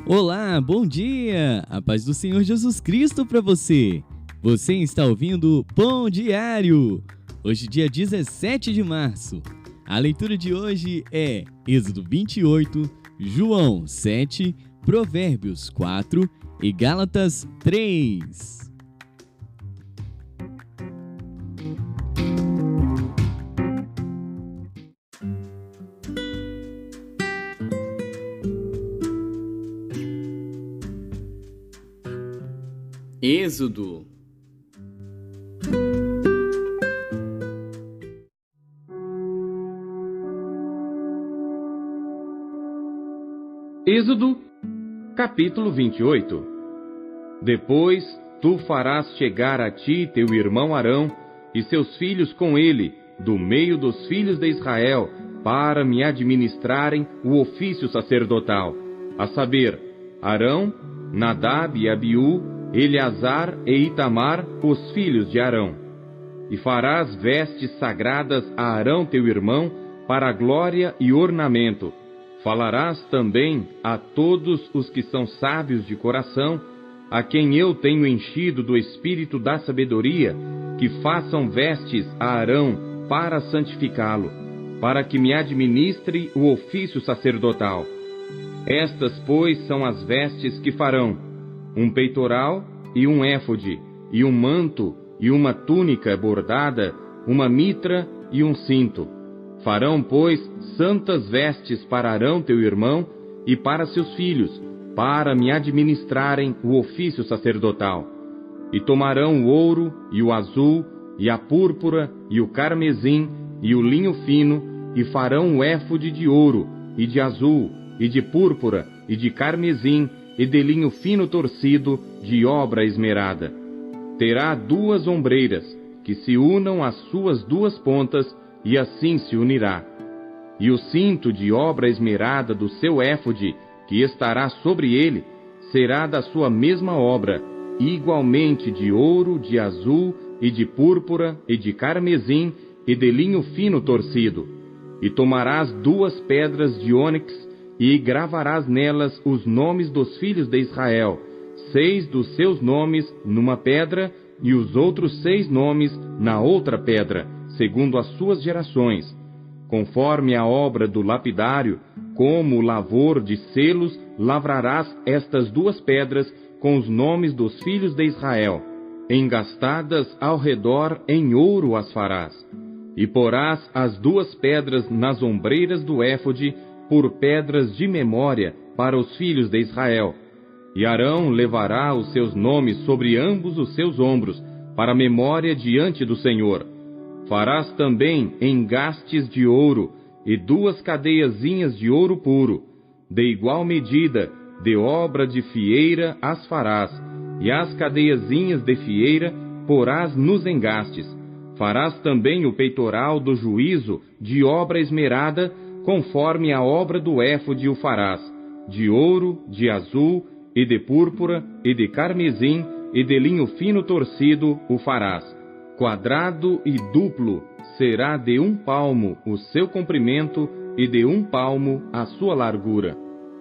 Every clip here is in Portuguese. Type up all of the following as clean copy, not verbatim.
Olá, bom dia! A paz do Senhor Jesus Cristo para você! Você está ouvindo o Pão Diário! Hoje, dia 17 de março. A leitura de hoje é Êxodo 28, João 7, Provérbios 4 e Gálatas 3. Êxodo. Êxodo, capítulo 28. Depois tu farás chegar a ti teu irmão Arão e seus filhos com ele, do meio dos filhos de Israel, para me administrarem o ofício sacerdotal, a saber, Arão, Nadab e Abiú, Eleazar e Itamar, os filhos de Arão. E farás vestes sagradas a Arão teu irmão, para glória e ornamento. Falarás também a todos os que são sábios de coração, a quem eu tenho enchido do espírito da sabedoria, que façam vestes a Arão para santificá-lo, para que me administre o ofício sacerdotal. Estas, pois, são as vestes que farão: um peitoral e um éfode, e um manto e uma túnica bordada, uma mitra e um cinto. Farão, pois, santas vestes para Arão teu irmão e para seus filhos, para me administrarem o ofício sacerdotal. E tomarão o ouro e o azul, e a púrpura e o carmesim, e o linho fino, e farão o éfode de ouro, e de azul, e de púrpura, e de carmesim, e de linho fino torcido, de obra esmerada. Terá 2 ombreiras, que se unam às suas 2 pontas, e assim se unirá. E o cinto de obra esmerada do seu éfode, que estará sobre ele, será da sua mesma obra, igualmente de ouro, de azul, e de púrpura, e de carmesim, e de linho fino torcido. E tomarás 2 pedras de ônix, e gravarás nelas os nomes dos filhos de Israel, 6 dos seus nomes numa pedra, e os outros 6 nomes na outra pedra, segundo as suas gerações. Conforme a obra do lapidário, como lavor de selos, lavrarás estas 2 pedras com os nomes dos filhos de Israel. Engastadas ao redor em ouro as farás. E porás as 2 pedras nas ombreiras do éfode, por pedras de memória para os filhos de Israel. E Arão levará os seus nomes sobre ambos os seus ombros, para memória diante do Senhor. Farás também engastes de ouro, e 2 cadeiazinhas de ouro puro, de igual medida, de obra de fieira as farás, e as cadeiazinhas de fieira porás nos engastes. Farás também o peitoral do juízo de obra esmerada, conforme a obra do éfode o farás, de ouro, de azul, e de púrpura, e de carmesim, e de linho fino torcido o farás. Quadrado e duplo será de 1 palmo o seu comprimento, e de 1 palmo a sua largura.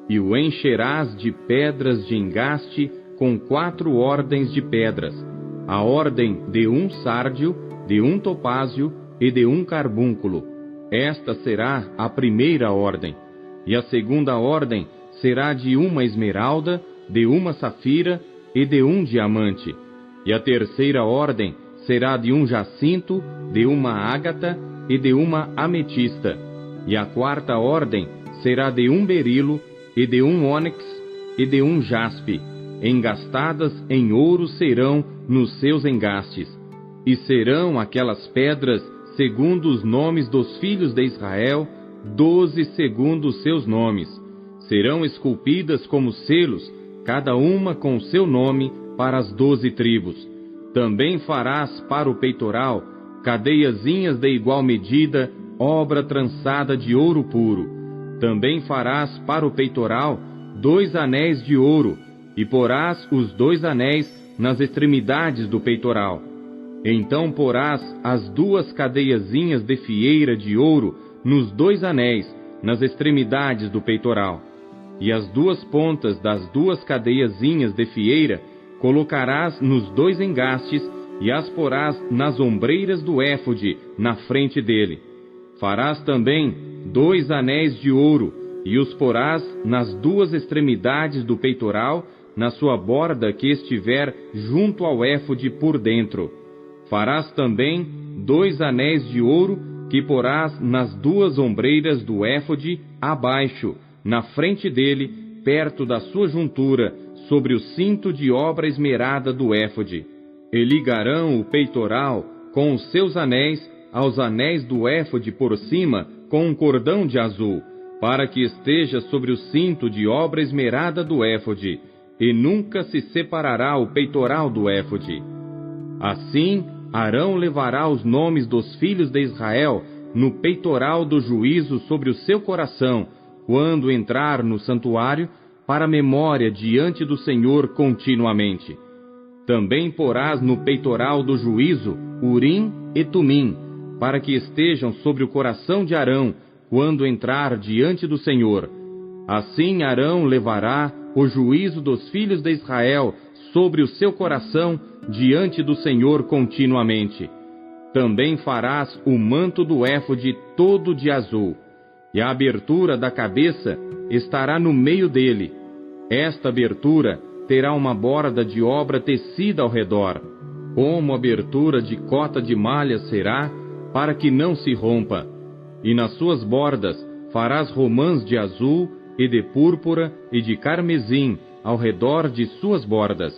E o encherás de pedras de engaste, com 4 ordens de pedras, a ordem de 1 sárdio, de 1 topázio e de 1 carbúnculo. Esta será a primeira ordem. E a segunda ordem será de 1 esmeralda, de 1 safira e de 1 diamante. E a terceira ordem será de 1 jacinto, de 1 ágata e de 1 ametista. E a quarta ordem será de 1 berilo, e de 1 ônix, e de 1 jaspe. Engastadas em ouro serão nos seus engastes. E serão aquelas pedras segundo os nomes dos filhos de Israel, 12 segundo os seus nomes. Serão esculpidas como selos, cada uma com o seu nome, para as 12 tribos. Também farás para o peitoral cadeiazinhas de igual medida, obra trançada de ouro puro. Também farás para o peitoral 2 anéis de ouro, e porás os 2 anéis nas extremidades do peitoral. Então porás as 2 cadeiazinhas de fieira de ouro nos 2 anéis, nas extremidades do peitoral. e as 2 pontas das 2 cadeiazinhas de fieira colocarás nos 2 engastes e as porás nas ombreiras do éfode na frente dele. Farás também 2 anéis de ouro e os porás nas 2 extremidades do peitoral, na sua borda que estiver junto ao éfode por dentro. Farás também 2 anéis de ouro que porás nas 2 ombreiras do éfode abaixo, na frente dele, perto da sua juntura, sobre o cinto de obra esmerada do éfode. E ligarão o peitoral com os seus anéis aos anéis do éfode por cima com um cordão de azul, para que esteja sobre o cinto de obra esmerada do éfode, e nunca se separará o peitoral do éfode. Assim, Arão levará os nomes dos filhos de Israel no peitoral do juízo sobre o seu coração, quando entrar no santuário, para memória diante do Senhor continuamente. Também porás no peitoral do juízo Urim e Tumim, para que estejam sobre o coração de Arão, quando entrar diante do Senhor. Assim Arão levará o juízo dos filhos de Israel sobre o seu coração diante do Senhor continuamente. Também farás o manto do éfode todo de azul, e a abertura da cabeça estará no meio dele. Esta abertura terá uma borda de obra tecida ao redor, como abertura de cota de malha será, para que não se rompa. E nas suas bordas farás romãs de azul e de púrpura e de carmesim ao redor de suas bordas,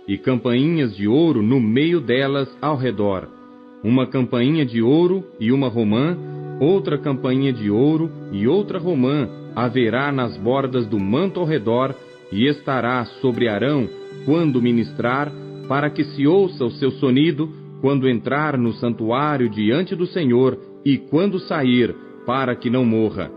e campainhas de ouro no meio delas ao redor. Uma campainha de ouro e uma romã, outra campainha de ouro e outra romã haverá nas bordas do manto ao redor, e estará sobre Arão quando ministrar, para que se ouça o seu sonido quando entrar no santuário diante do Senhor e quando sair, para que não morra.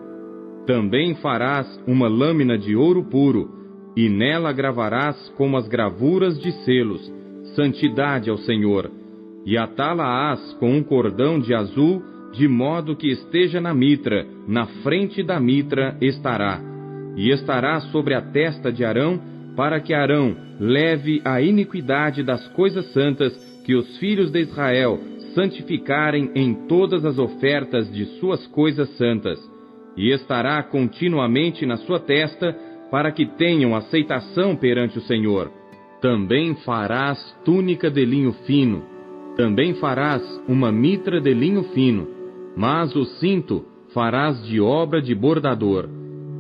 Também farás uma lâmina de ouro puro, e nela gravarás como as gravuras de selos, santidade ao Senhor, e atá-la-ás com um cordão de azul, de modo que esteja na mitra, na frente da mitra estará, e estará sobre a testa de Arão, para que Arão leve a iniquidade das coisas santas que os filhos de Israel santificarem em todas as ofertas de suas coisas santas, e estará continuamente na sua testa, para que tenham aceitação perante o Senhor. Também farás túnica de linho fino, também farás uma mitra de linho fino, mas o cinto farás de obra de bordador.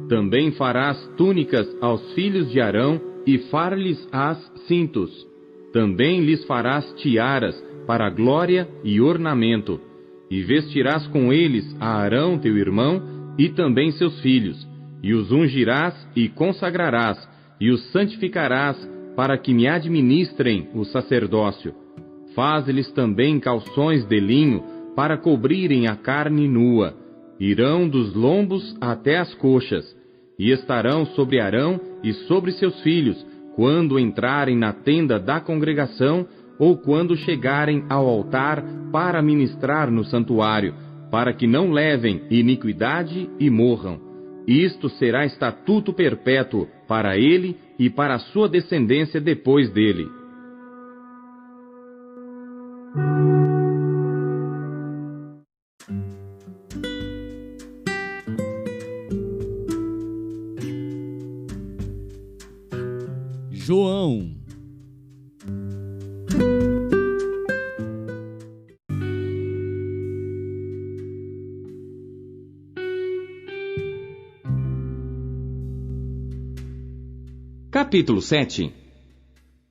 Também farás túnicas aos filhos de Arão, e far-lhes-ás cintos. Também lhes farás tiaras, para glória e ornamento. E vestirás com eles a Arão teu irmão, e também seus filhos, e os ungirás e consagrarás, e os santificarás, para que me administrem o sacerdócio. Faz-lhes também calções de linho, para cobrirem a carne nua. Irão dos lombos até as coxas, e estarão sobre Arão e sobre seus filhos, quando entrarem na tenda da congregação, ou quando chegarem ao altar para ministrar no santuário, para que não levem iniquidade e morram. Isto será estatuto perpétuo para ele e para a sua descendência depois dele. João. Capítulo 7.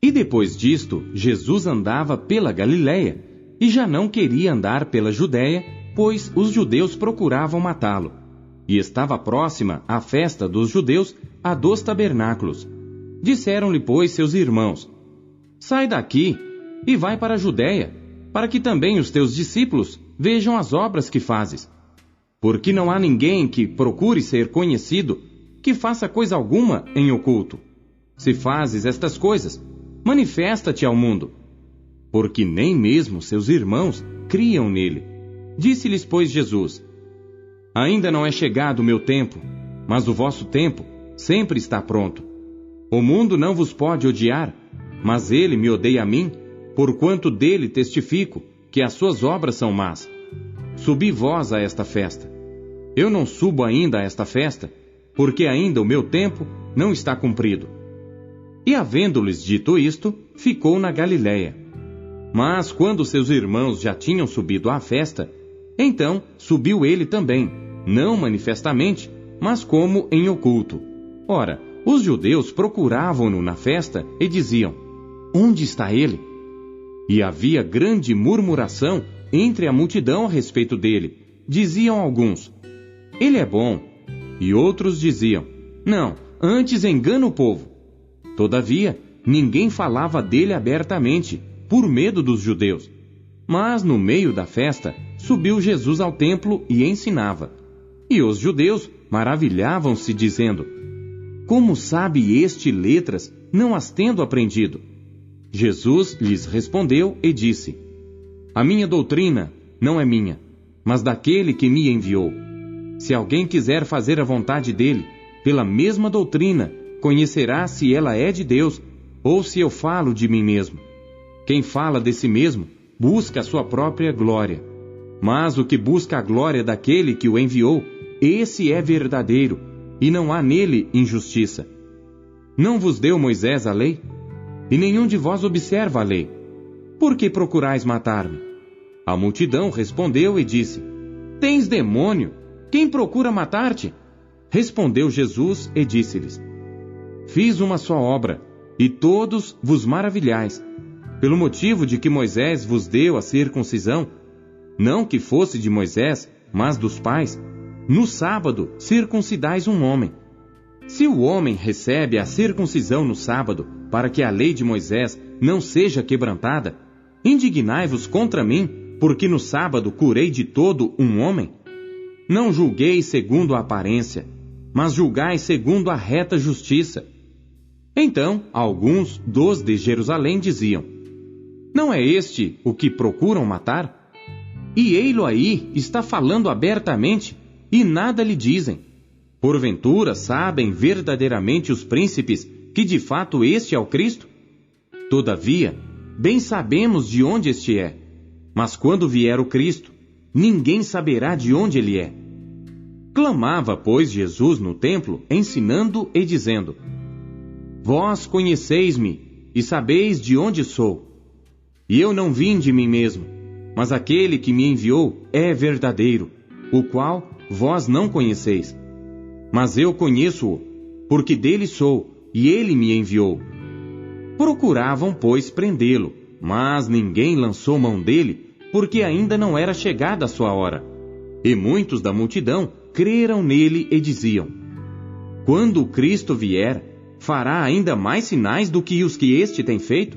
E depois disto, Jesus andava pela Galiléia, e já não queria andar pela Judéia, pois os judeus procuravam matá-lo. E estava próxima a festa dos judeus, a dos tabernáculos. Disseram-lhe, pois, seus irmãos: sai daqui e vai para a Judéia, para que também os teus discípulos vejam as obras que fazes. Porque não há ninguém que procure ser conhecido, que faça coisa alguma em oculto. Se fazes estas coisas, manifesta-te ao mundo. Porque nem mesmo seus irmãos criam nele. Disse-lhes, pois, Jesus: ainda não é chegado o meu tempo, mas o vosso tempo sempre está pronto. O mundo não vos pode odiar, mas ele me odeia a mim, porquanto dele testifico que as suas obras são más. Subi vós a esta festa. Eu não subo ainda a esta festa, porque ainda o meu tempo não está cumprido. E havendo-lhes dito isto, ficou na Galiléia. Mas quando seus irmãos já tinham subido à festa, então subiu ele também, não manifestamente, mas como em oculto. Ora, os judeus procuravam-no na festa e diziam: onde está ele? E havia grande murmuração entre a multidão a respeito dele. Diziam alguns: ele é bom. E outros diziam: não, antes engana o povo. Todavia, ninguém falava dele abertamente, por medo dos judeus. Mas no meio da festa, subiu Jesus ao templo e ensinava. E os judeus maravilhavam-se, dizendo: como sabe este letras, não as tendo aprendido? Jesus lhes respondeu e disse: a minha doutrina não é minha, mas daquele que me enviou. Se alguém quiser fazer a vontade dele, pela mesma doutrina, conhecerá se ela é de Deus, ou se eu falo de mim mesmo. Quem fala de si mesmo, busca a sua própria glória. Mas o que busca a glória daquele que o enviou, esse é verdadeiro, e não há nele injustiça. Não vos deu Moisés a lei? E nenhum de vós observa a lei. Por que procurais matar-me? A multidão respondeu e disse: tens demônio? Quem procura matar-te? Respondeu Jesus e disse-lhes: fiz uma só obra, e todos vos maravilhais, pelo motivo de que Moisés vos deu a circuncisão, não que fosse de Moisés, mas dos pais. No sábado circuncidais um homem. Se o homem recebe a circuncisão no sábado, para que a lei de Moisés não seja quebrantada, indignai-vos contra mim, porque no sábado curei de todo um homem? Não julgueis segundo a aparência, mas julgai segundo a reta justiça. Então, alguns dos de Jerusalém diziam: não é este o que procuram matar? E ei-lo aí, está falando abertamente, e nada lhe dizem. Porventura sabem verdadeiramente os príncipes que de fato este é o Cristo? Todavia, bem sabemos de onde este é. Mas quando vier o Cristo, ninguém saberá de onde ele é. Clamava, pois, Jesus no templo, ensinando e dizendo: vós conheceis-me e sabeis de onde sou. E eu não vim de mim mesmo, mas aquele que me enviou é verdadeiro, o qual vós não conheceis. Mas eu conheço-o, porque dele sou, e ele me enviou. Procuravam, pois, prendê-lo, mas ninguém lançou mão dele, porque ainda não era chegada a sua hora. E muitos da multidão creram nele e diziam: quando o Cristo vier, fará ainda mais sinais do que os que este tem feito?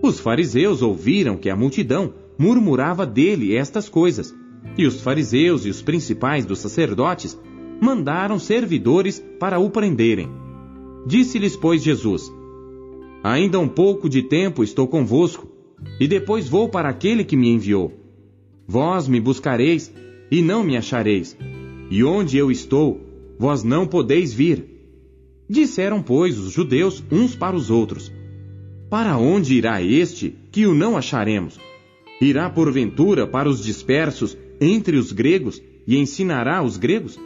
Os fariseus ouviram que a multidão murmurava dele estas coisas, e os fariseus e os principais dos sacerdotes mandaram servidores para o prenderem. Disse-lhes, pois, Jesus: ainda um pouco de tempo estou convosco, e depois vou para aquele que me enviou. Vós me buscareis, e não me achareis, e onde eu estou, vós não podeis vir. Disseram, pois, os judeus uns para os outros: para onde irá este, que o não acharemos? Irá porventura para os dispersos entre os gregos, e ensinará os gregos?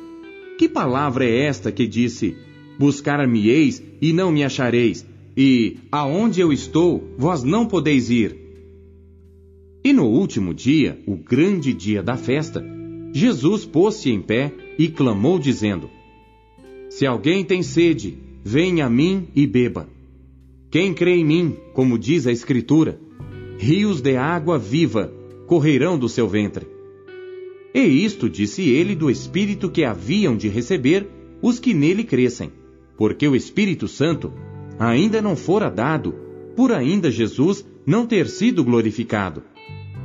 Que palavra é esta que disse: buscar-me-eis e não me achareis, e aonde eu estou, vós não podeis ir? E no último dia, o grande dia da festa, Jesus pôs-se em pé e clamou, dizendo: se alguém tem sede, venha a mim e beba. Quem crê em mim, como diz a Escritura, rios de água viva correrão do seu ventre. E isto disse ele do Espírito que haviam de receber os que nele crescem, porque o Espírito Santo ainda não fora dado, por ainda Jesus não ter sido glorificado.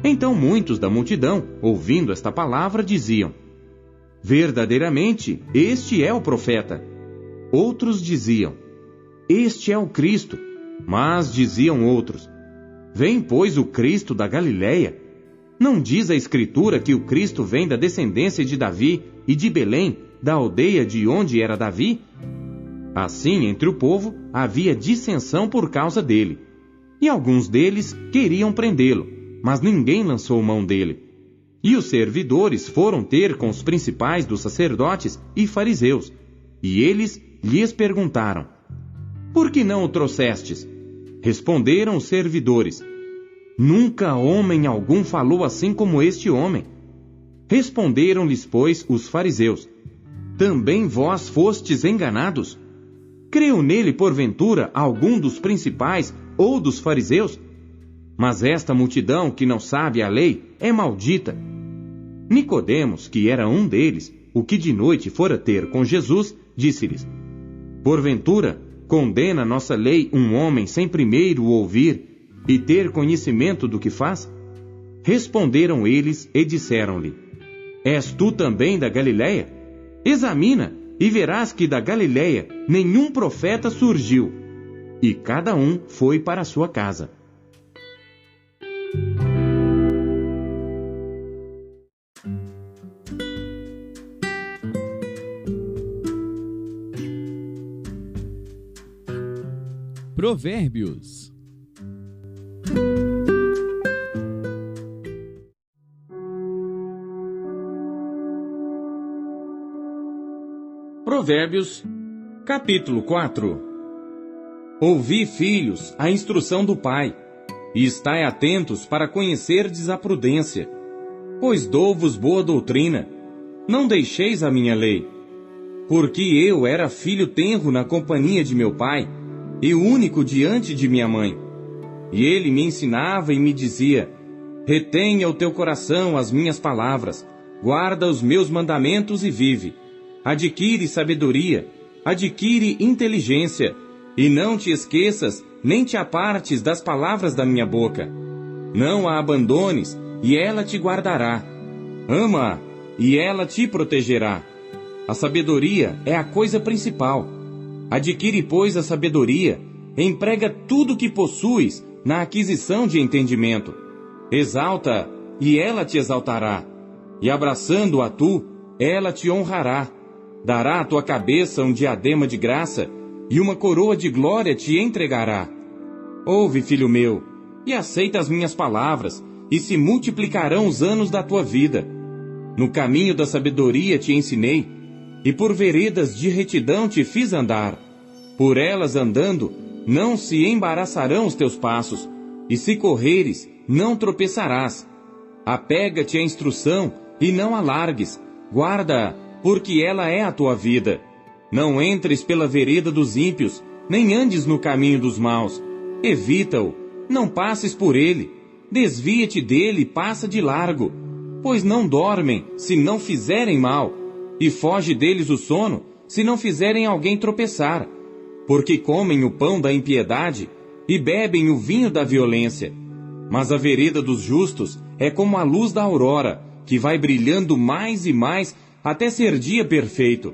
Então muitos da multidão, ouvindo esta palavra, diziam: verdadeiramente, este é o profeta. Outros diziam: este é o Cristo. Mas diziam outros: vem, pois, o Cristo da Galiléia? Não diz a Escritura que o Cristo vem da descendência de Davi e de Belém, da aldeia de onde era Davi? Assim, entre o povo, havia dissensão por causa dele. E alguns deles queriam prendê-lo, mas ninguém lançou mão dele. E os servidores foram ter com os principais dos sacerdotes e fariseus, e eles lhes perguntaram: por que não o trouxestes? Responderam os servidores: nunca homem algum falou assim como este homem. Responderam-lhes, pois, os fariseus: também vós fostes enganados? Creu nele, porventura, algum dos principais ou dos fariseus? Mas esta multidão que não sabe a lei é maldita. Nicodemos, que era um deles, o que de noite fora ter com Jesus, disse-lhes: porventura, condena nossa lei um homem sem primeiro o ouvir e ter conhecimento do que faz? Responderam eles e disseram-lhe: és tu também da Galileia? Examina, e verás que da Galileia nenhum profeta surgiu. E cada um foi para a sua casa. Provérbios. Provérbios, capítulo 4. Ouvi, filhos, a instrução do pai, e estai atentos para conhecerdes a prudência. Pois dou-vos boa doutrina, não deixeis a minha lei. Porque eu era filho tenro na companhia de meu pai, e único diante de minha mãe. E ele me ensinava e me dizia: retenha o teu coração as minhas palavras, guarda os meus mandamentos e vive. Adquire sabedoria, adquire inteligência, e não te esqueças, nem te apartes das palavras da minha boca. Não a abandones, e ela te guardará. Ama-a, e ela te protegerá. A sabedoria é a coisa principal. Adquire, pois, a sabedoria, emprega tudo o que possuis na aquisição de entendimento. Exalta, e ela te exaltará. E abraçando-a tu, ela te honrará. Dará à tua cabeça um diadema de graça, e uma coroa de glória te entregará. Ouve, filho meu, e aceita as minhas palavras, e se multiplicarão os anos da tua vida. No caminho da sabedoria te ensinei, e por veredas de retidão te fiz andar. Por elas andando, não se embaraçarão os teus passos, e se correres, não tropeçarás. Apega-te à instrução, e não a largues, guarda-a, porque ela é a tua vida. Não entres pela vereda dos ímpios, nem andes no caminho dos maus. Evita-o, não passes por ele. Desvia-te dele e passa de largo. Pois não dormem, se não fizerem mal, e foge deles o sono, se não fizerem alguém tropeçar. Porque comem o pão da impiedade, e bebem o vinho da violência. Mas a vereda dos justos é como a luz da aurora, que vai brilhando mais e mais, até ser dia perfeito.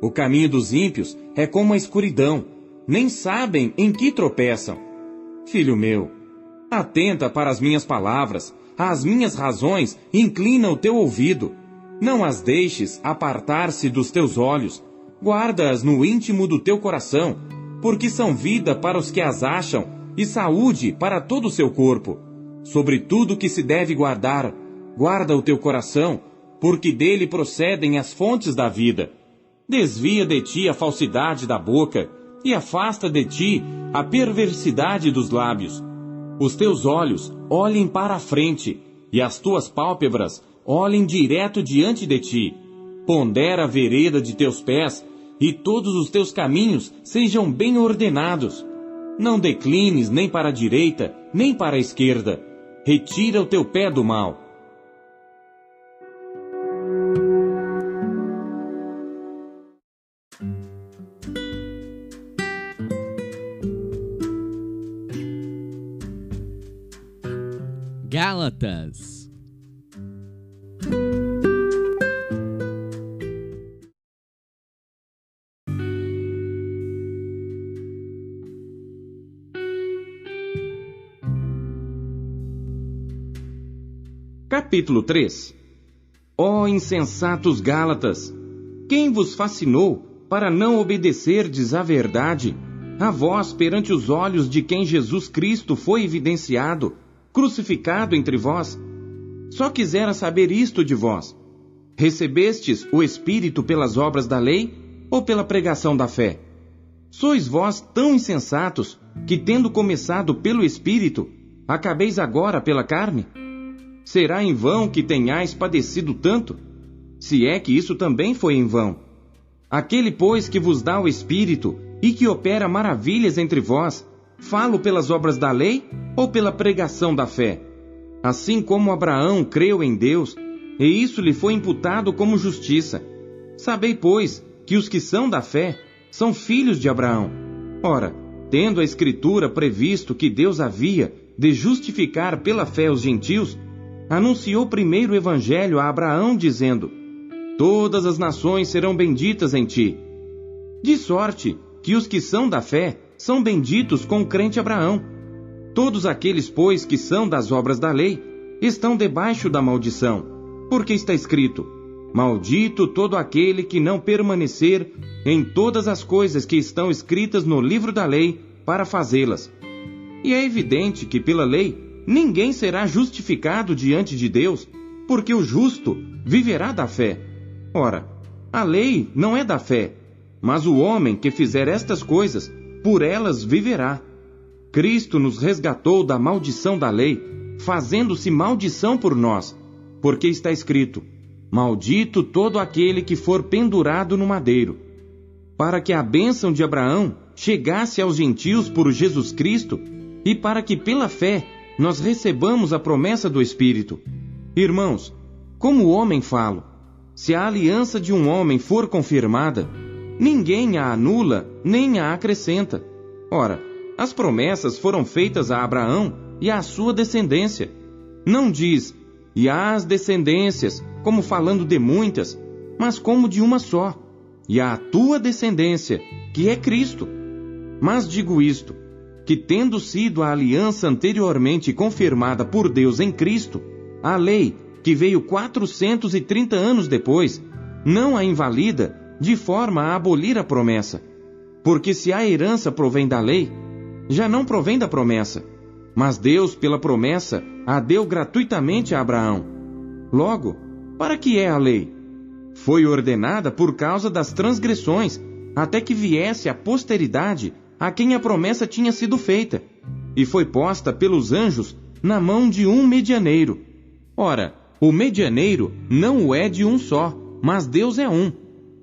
O caminho dos ímpios é como a escuridão, nem sabem em que tropeçam. Filho meu, atenta para as minhas palavras, às minhas razões inclina o teu ouvido. Não as deixes apartar-se dos teus olhos, guarda-as no íntimo do teu coração, porque são vida para os que as acham e saúde para todo o seu corpo. Sobre tudo que se deve guardar, guarda o teu coração, porque dele procedem as fontes da vida. Desvia de ti a falsidade da boca, e afasta de ti a perversidade dos lábios. Os teus olhos olhem para a frente, e as tuas pálpebras olhem direto diante de ti. Pondera a vereda de teus pés, e todos os teus caminhos sejam bem ordenados. Não declines nem para a direita, nem para a esquerda. Retira o teu pé do mal. Gálatas. Capítulo 3. Ó insensatos Gálatas, quem vos fascinou para não obedecerdes à verdade, a vós perante os olhos de quem Jesus Cristo foi evidenciado, crucificado entre vós? Só quisera saber isto de vós: recebestes o Espírito pelas obras da lei ou pela pregação da fé? Sois vós tão insensatos que, tendo começado pelo Espírito, acabeis agora pela carne? Será em vão que tenhais padecido tanto? Se é que isso também foi em vão. Aquele, pois, que vos dá o Espírito e que opera maravilhas entre vós, falo pelas obras da lei ou pela pregação da fé? Assim como Abraão creu em Deus, e isso lhe foi imputado como justiça. Sabei, pois, que os que são da fé são filhos de Abraão. Ora, tendo a Escritura previsto que Deus havia de justificar pela fé os gentios, anunciou primeiro o Evangelho a Abraão, dizendo: todas as nações serão benditas em ti. De sorte que os que são da fé são benditos com o crente Abraão. Todos aqueles, pois, que são das obras da lei, estão debaixo da maldição, porque está escrito: maldito todo aquele que não permanecer em todas as coisas que estão escritas no livro da lei para fazê-las. E é evidente que pela lei ninguém será justificado diante de Deus, porque o justo viverá da fé. Ora, a lei não é da fé, mas o homem que fizer estas coisas, por elas viverá. Cristo nos resgatou da maldição da lei, fazendo-se maldição por nós, porque está escrito: maldito todo aquele que for pendurado no madeiro, para que a bênção de Abraão chegasse aos gentios por Jesus Cristo, e para que pela fé nós recebamos a promessa do Espírito. Irmãos, como homem falo: se a aliança de um homem for confirmada, ninguém a anula nem a acrescenta. Ora, as promessas foram feitas a Abraão e à sua descendência. Não diz: e às descendências, como falando de muitas, mas como de uma só, e à tua descendência, que é Cristo. Mas digo isto, que tendo sido a aliança anteriormente confirmada por Deus em Cristo, a lei, que veio 430 anos depois, não a invalida de forma a abolir a promessa. Porque se a herança provém da lei, já não provém da promessa, mas Deus, pela promessa, a deu gratuitamente a Abraão. Logo, para que é a lei? Foi ordenada por causa das transgressões, até que viesse a posteridade a quem a promessa tinha sido feita, e foi posta pelos anjos na mão de um medianeiro. Ora, o medianeiro não o é de um só, mas Deus é um.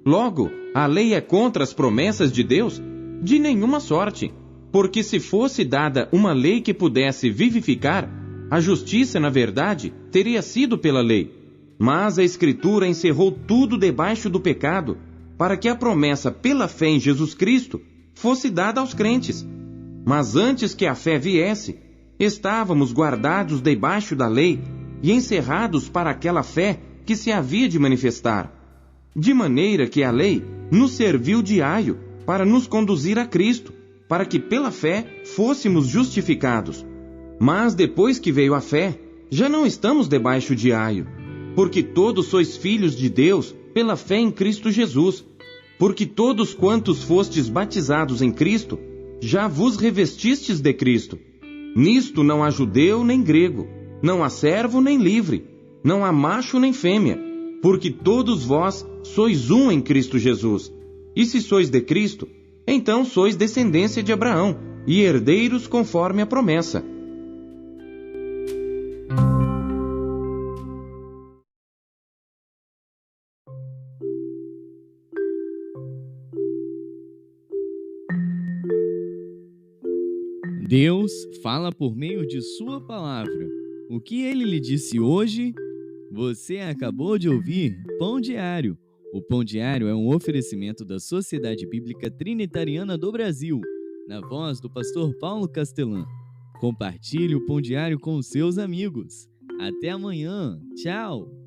Logo, a lei é contra as promessas de Deus? De nenhuma sorte, porque se fosse dada uma lei que pudesse vivificar, a justiça, na verdade, teria sido pela lei. Mas a Escritura encerrou tudo debaixo do pecado, para que a promessa pela fé em Jesus Cristo fosse dada aos crentes. Mas antes que a fé viesse, estávamos guardados debaixo da lei e encerrados para aquela fé que se havia de manifestar. De maneira que a lei nos serviu de aio para nos conduzir a Cristo, para que pela fé fôssemos justificados. Mas depois que veio a fé, já não estamos debaixo de aio, porque todos sois filhos de Deus pela fé em Cristo Jesus. Porque todos quantos fostes batizados em Cristo, já vos revestistes de Cristo. Nisto não há judeu nem grego, não há servo nem livre, não há macho nem fêmea, porque todos vós sois um em Cristo Jesus. E se sois de Cristo, então sois descendência de Abraão, e herdeiros conforme a promessa. Deus fala por meio de sua palavra. O que ele lhe disse hoje? Você acabou de ouvir Pão Diário. O Pão Diário é um oferecimento da Sociedade Bíblica Trinitariana do Brasil, na voz do pastor Paulo Castelã. Compartilhe o Pão Diário com os seus amigos. Até amanhã. Tchau!